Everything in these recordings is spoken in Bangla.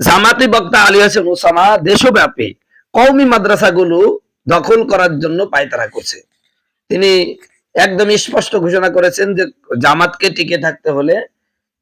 জামাতি বক্তা আলী হোসেন ওসামা দেশব্যাপী কওমি মাদ্রাসাগুলো দখল করার জন্য পায়তারা করছে। তিনি একদম স্পষ্ট ঘোষণা করেছেন যে জামাতকে টিকে থাকতে হলে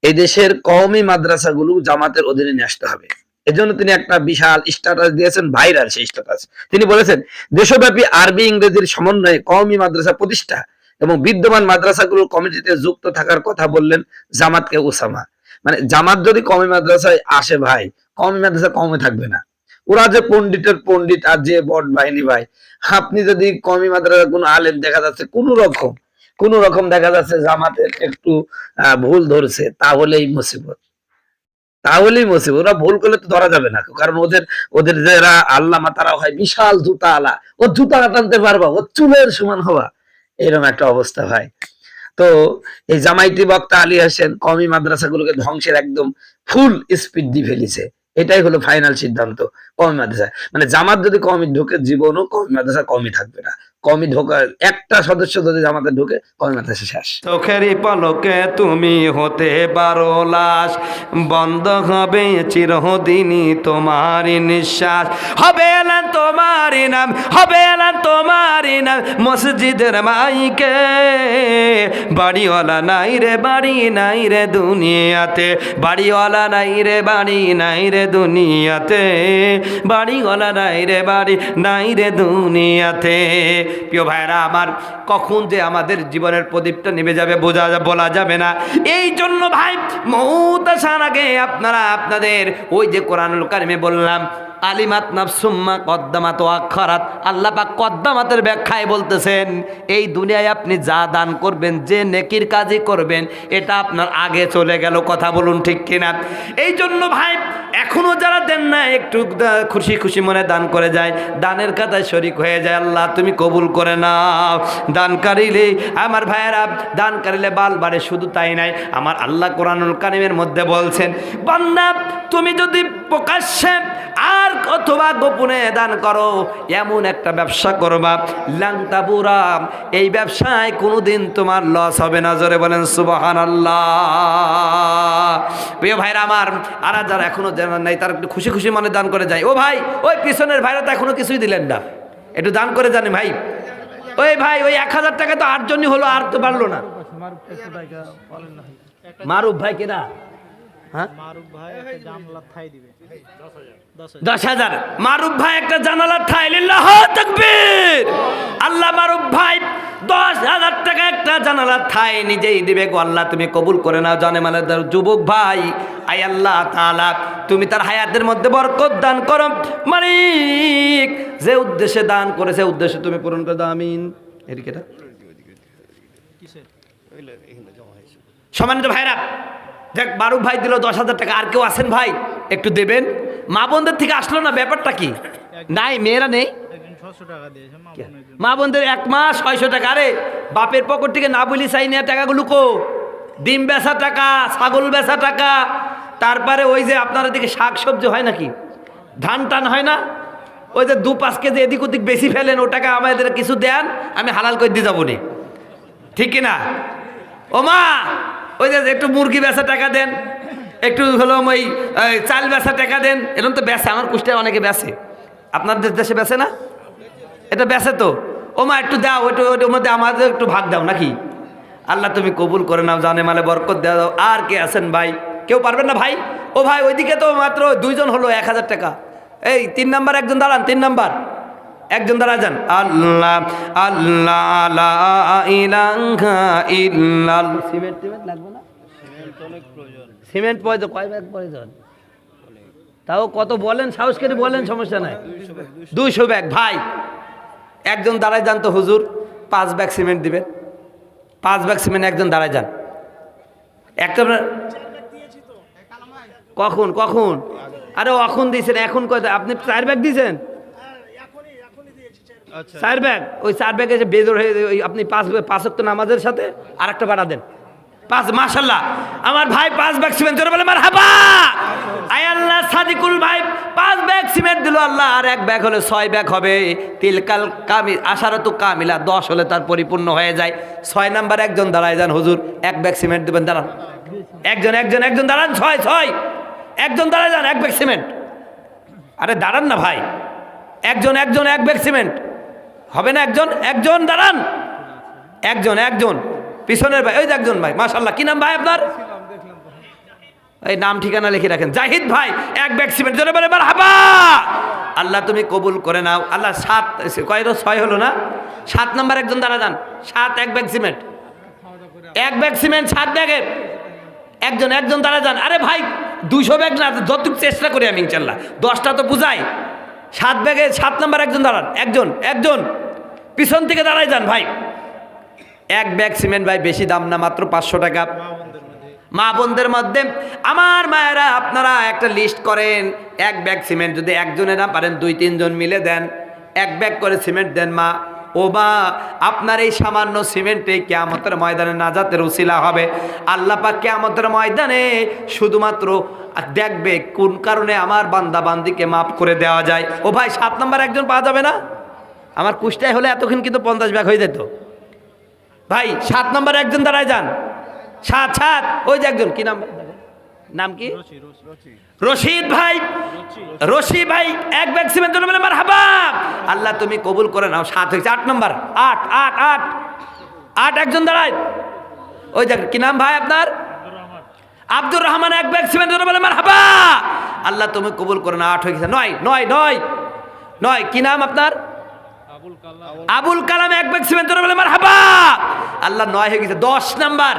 এই দেশের কওমি মাদ্রাসাগুলো জামাতের অধীনে নিয়ে আসতে হবে। এজন্য তিনি একটা বিশাল স্ট্যাটাস দিয়েছেন, ভাইরাল সেই স্ট্যাটাস। তিনি বলেছেন, দেশব্যাপী আরবি ইংরেজির সমন্বয়ে কওমি মাদ্রাসা প্রতিষ্ঠা এবং বিদ্যমান মাদ্রাসাগুলোর কমিটিতে যুক্ত থাকার কথা বললেন জামাতকে ওসামা। মানে জামাত যদি কওমি মাদ্রাসায় আসে ভাই, কওমি মাদ্রাসা কমে থাকবে না। ওরা যে পণ্ডিতের পণ্ডিত আর যে বট বাহিনী ভাই, আপনি যদি কওমি মাদ্রাসা কোনো আলেম দেখা যাচ্ছে কোন রকম দেখা যাচ্ছে জামাতের একটু ভুল ধরছে, তাহলেই মুসিবত। ওরা ভুল করলে তো ধরা যাবে না, কারণ ওদের যারা আল্লামা তারা হয় বিশাল জুতা আলা, ও জুতা টানতে পারবা, ও চুলের সমান হওয়া, এরকম একটা অবস্থা ভাই। তো এই জামাইতি বক্তা আলী হোসেন কওমি মাদ্রাসাগুলোকে ধ্বংসের একদম ফুল স্পিড দিয়ে ফেলেছে। এটাই হলো ফাইনাল সিদ্ধান্ত কওমি মাদ্রাসা। মানে জামাত যদি কওমি ঢুকে, জীবনও কওমি মাদ্রাসা কওমি থাকবে না। কওমি ঢোকার একটা সদস্য যদি জামাতে ঢুকে, কওমি মাদ্রাসা শেষ। চোখেরই পলকে তুমি হতে পারো লাশ, বন্ধ হবে চিরদিনই তোমারই নিঃশ্বাস। হবে না তোমারই নাম, হবে না তোমারই নাম মসজিদের মাইকে। বাড়িওয়ালা নাই রে বাড়ি নাই রে দুনিয়াতে, বাড়িওয়ালা নাই রে বাড়ি নাই রে দুনিয়াতে, বাড়িওয়ালা নাই রে বাড়ি নাই রে দুনিয়াতে। প্রিয় ভাইরা আমার, কখন যে আমাদের জীবনের প্রদীপটা নিভে যাবে বলা যাবে না। এই জন্য ভাই মউত আসার আগে আপনারা আপনাদের ওই যে কোরআনুল কারিমে বললাম আলিমাত নাফসুম্মা কদ্দামাত ওয়া আখারাত, আল্লাহ পাক কদ্দামাতের ব্যাখ্যায় বলতেছেন এই দুনিয়ায় আপনি যা দান করবেন, যে নেকির কাজই করবেন, এটা আপনার আগে চলে গেল। কথা বলুন ঠিক কিনা? এই জন্য ভাই এখনো যারা দেন না, একটু খুশি খুশি মনে দান করে যায়, দানের কাতায় শরিক হয়ে যায়। আল্লাহ তুমি কবুল করে নাও। দান কারিলে আমার ভাইয়েরা, দান কারিলে বাল বাড়ে। শুধু তাই নাই, আমার আল্লাহ কোরআনুল কারিমের মধ্যে বলছেন, বান্দা তুমি যদি প্রকাশ্যে আর অথবা গোপনে দান করো, এমন একটা ব্যবসা করবা লাংতাবুরা, এই ব্যবসায় কোনোদিন তোমার লস হবে না। জোরে বলেন সুবহানাল্লাহ। প্রিয় ভাইরা আমার, আর যারা এখনো জানেন নাই তারা একটু খুশি খুশি মনে দান করে যায়। ও ভাই, ওই পিছনের ভাইরা তো এখনো কিছুই দিলেন না, একটু দান করে জানি ভাই। ওই ভাই, ওই 1000 টাকা তো 8 জনই হলো, আর তো বাড়লো না। মারুফ ভাই কেনা, হ্যাঁ 10,000। মারুফ ভাই একটা জানালার ঠাই, লিল্লাহু তাকবীর। আল্লাহ মারুফ ভাই 10,000 টাকা একটা জানালার ঠাই নিজেই দিবে গো। আল্লাহ তুমি কবুল করে নাও। জানে মানে যুবক ভাই, আয় আল্লাহ তাআলা তুমি তার হায়াতের মধ্যে বরকত দান করো মালিক। যে উদ্দেশ্যে দান করেছে উদ্দেশ্য তুমি পূরণ করে দাও, আমিন। এদিকেটা সম্মানিত ভাইরা, দেখ মারুফ ভাই দিল 10,000 টাকা। আর কেউ আছেন ভাই একটু দেবেন? মা বোনদের থেকে আসলো না, ব্যাপারটা কি? নাই, মেয়েরা নেই, মা বোনদের 1 মাস 600 টাকা। আরে বাপের পকেট থেকে না বলি চাই না টাকাগুলো কো? ডিম বেচা টাকা, ছাগল বেচা টাকা, তারপরে ওই যে আপনার দিকে শাক সবজি হয় নাকি, ধান টান হয় না, ওই যে 2-5 কেজি এদিক ওদিক বেশি ফেলেন, ও টাকা আমাদের কিছু দেন, আমি হালাল করে দিয়ে যাবো নি, ঠিক কিনা? ও মা, ওই যে একটু মুরগি বেচা টাকা দেন, একটু হলো ওই চাল বেচা টাকা দেন। এরকম তো বেচে, আমার কুষ্টিয়ায় অনেকে বেচে। আপনাদের দেশে বেচে না? এটা বেচে তো। ও মা একটু দাও, ওইটার মধ্যে আমাদের একটু ভাগ দাও নাকি। আল্লাহ তুমি কবুল করে নাও, জানে মালে বরকত দেওয়া দাও। আর কে আছেন ভাই? কেউ পারবেন না ভাই? ও ভাই ওইদিকে তো মাত্র 2 জন হলো, 1000 টাকা। এই 3 নাম্বার একজন দাঁড়ান, 3 নাম্বার একজন দাঁড়া যান। আল্লাহ আল্লাহ লা ইলাহা ইল্লাল্লাহ। সিমেন্ট লাগবে না? সিমেন্ট প্রয়োজন, কয় ব্যাগ প্রয়োজন? তাও কত বলেন, সাহস করে বলেন, সমস্যা নাই। 200 ব্যাগ ভাই। একজন দাঁড়ায় যান তো হুজুর, 5 ব্যাগ সিমেন্ট দিবেন। 5 ব্যাগ সিমেন্ট একজন দাঁড়ায় যান। একটা কখন কখন? আরে এখন দিয়েছেন, এখন কত? আপনি 4 ব্যাগ দিয়েছেন? 4 ব্যাগ। ওই 4 ব্যাগে যে বেজর হয়ে আপনি 5 ওয়াক্ত নামাজের সাথে আর একটা বাড়া দেন। 5, মাশাআল্লাহ আমার ভাই 5 ব্যাগ সিমেন্ট। জোরে বলে মারহাবা। আয় আল্লাহ, সাদিকুল ভাই 5 ব্যাগ সিমেন্ট দিল আল্লাহ, আর 1 ব্যাগ হলে 6 ব্যাগ হবে। তিলকাল কামিল আশারাতু কামিলা, 10 হলে তার পরিপূর্ণ হয়ে যায়। 6 নাম্বার একজন দাঁড়ায় যান হুজুর, 1 ব্যাগ সিমেন্ট দেবেন। দাঁড়ান একজন দাঁড়ান, 6 একজন দাঁড়ায় যান, এক ব্যাগ সিমেন্ট। আরে দাঁড়ান না ভাই, একজন একজন এক ব্যাগ সিমেন্ট হবে না? একজন একজন দাঁড়ান, একজন একজন পিছনের ভাই, ওই যে একজন ভাই, মাশাআল্লাহ। কি নাম ভাই আপনার? এই নাম ঠিকানা লিখে রাখেন। জাহিদ ভাই, এক ব্যাগ সিমেন্ট। জোরে বলে মারহাবা। আল্লাহ তুমি কবুল করে নাও। আল্লাহ 7 কয়টা 6 হলো না? 7 নাম্বার একজন দাঁড়া যান। 7 এক ব্যাগ সিমেন্ট, এক ব্যাগ সিমেন্ট 7 ব্যাগের একজন একজন দাঁড়া যান। আরে ভাই 200 ব্যাগ না, যতটুকু চেষ্টা করি আমি ইনশাল্লাহ, 10টা তো বুঝাই। 7 ব্যাগে 7 নাম্বার একজন দাঁড়ান, একজন একজন পিছন থেকে দাঁড়ায় যান ভাই। এক ব্যাগ সিমেন্ট ভাই বেশি দাম না, মাত্র 500 টাকা। মা বোনদের মধ্যে আমার মায়েরা, আপনারা একটা লিস্ট করেন, এক ব্যাগ সিমেন্ট যদি একজনে না পারেন 2-3 জন মিলে দেন, এক ব্যাগ করে সিমেন্ট দেন মা। ও মা, আপনার এই সামান্য সিমেন্টে কিয়ামতের ময়দানে নাজাতের উসিলা হবে। আল্লাহ পাক কিয়ামতের ময়দানে শুধুমাত্র দেখবে কোন কারণে আমার বান্দা বান্দিকে মাফ করে দেওয়া যায়। ও ভাই 7 নম্বর একজন পাওয়া যাবে না? আমার কুষ্টায় হলে এতক্ষণ কিন্তু 50 ব্যাগ হয়ে যেত ভাই। 7 নম্বর একজন দাঁড়ায় যান। 7 ওই যে একজন, কি নাম? নাম কি? রশিদ ভাই, রশি ভাই, এক ব্যাগ সিমেন্ট জন্য বলে মারহাবা। আল্লাহ তুমি কবুল করে নাও। 7 হয়েছে। 8 নম্বর, 8 একজন দাঁড়ায়। ওই দেখ, কি নাম ভাই আপনার? আব্দুর রহমান, এক ব্যাগ সিমেন্ট জন্য বলে মারহাবা। আল্লাহ তুমি কবুল করে নাও। 8 হয়ে গেছে। 9 কি নাম আপনার? আবুল কালাম, এক ব্যাগ সিমেন্ট জন্য বলে মারহাবা। আল্লাহ 9 হয়ে গেছে। 10 নাম্বার,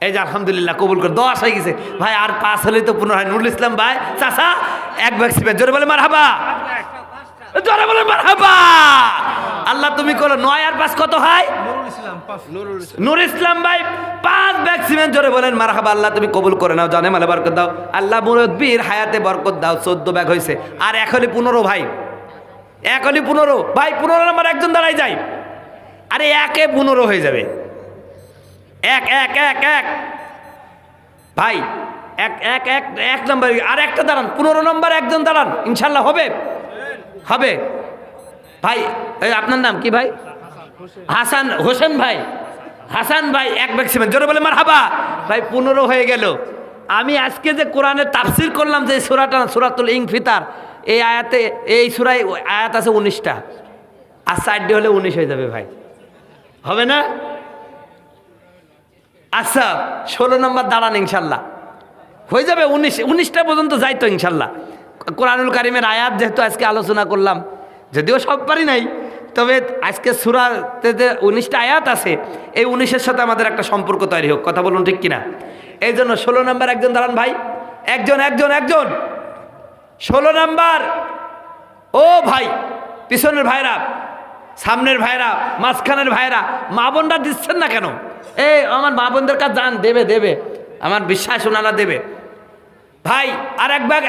এই যে আলহামদুলিল্লাহ কবুল করে 10 হয়ে গেছে ভাই। আর 5 হলেই তো 15 হয়। নুরুল ইসলাম ভাই, চাচা, এক ব্যাগ সিমেন্ট। জোরে বলে মারহাবা, জোরে বলে মারহাবা। আল্লাহ তুমি করো। 9 আর 5 কত হয়? নুরুল ইসলাম ভাই 5 ব্যাগ সিমেন্ট। জোরে বলেন মারহাবা। আল্লাহ তুমি কবুল করে নাও, জানে মালে বরকত দাও। আল্লাহ মুরব্বির হায়াতে বরকত দাও। 14 ব্যাগ হয়েছে। আর এখনই 15 ভাই, এখনই 15 ভাই। 15 নম্বর একজন দাঁড়াই যায়। আরে 1-এ 15 হয়ে যাবে। এক ভাই, এক নম্বর আর একটা দাঁড়ান। 15 নম্বর একজন দাঁড়ান, ইনশাল্লাহ হবে হবে ভাই। আপনার নাম কি ভাই? হাসান হোসেন ভাই। হাসান ভাই, এক ব্যাগ সিমেন্ট। জোরে বলে মারহাবা ভাই। 15 হয়ে গেল। আমি আজকে যে কোরআনের তাফসির করলাম, যে সূরাটা সূরাতুল ইনফিতার, এই আয়াতে, এই সূরায় আয়াত আছে 19টা। আর 4 হলে 19 হয়ে যাবে ভাই, হবে না? আচ্ছা 16 নম্বর দাঁড়ান, ইনশাল্লাহ হয়ে যাবে। 19টা পর্যন্ত যাইতো ইনশাল্লাহ। কোরআনুল কারিমের আয়াত যেহেতু আজকে আলোচনা করলাম, যদিও সব পারি নাই, তবে আজকে সূরাতে যে 19টা আয়াত আছে, এই 19-এর সাথে আমাদের একটা সম্পর্ক তৈরি হোক। কথা বলুন ঠিক কিনা? এই জন্য 16 নম্বর একজন দাঁড়ান ভাই। একজন 16 নম্বর। ও ভাই, পিছনের ভাইরা, সামনের ভাইরা, মাঝখানের ভাইরা, মা বোনরা দিচ্ছেন না কেন? আমার মা বোনদের কাছে যান, দেবে আমার বিশ্বাস ওনারা দেবে ভাই। আর এক ব্যাগ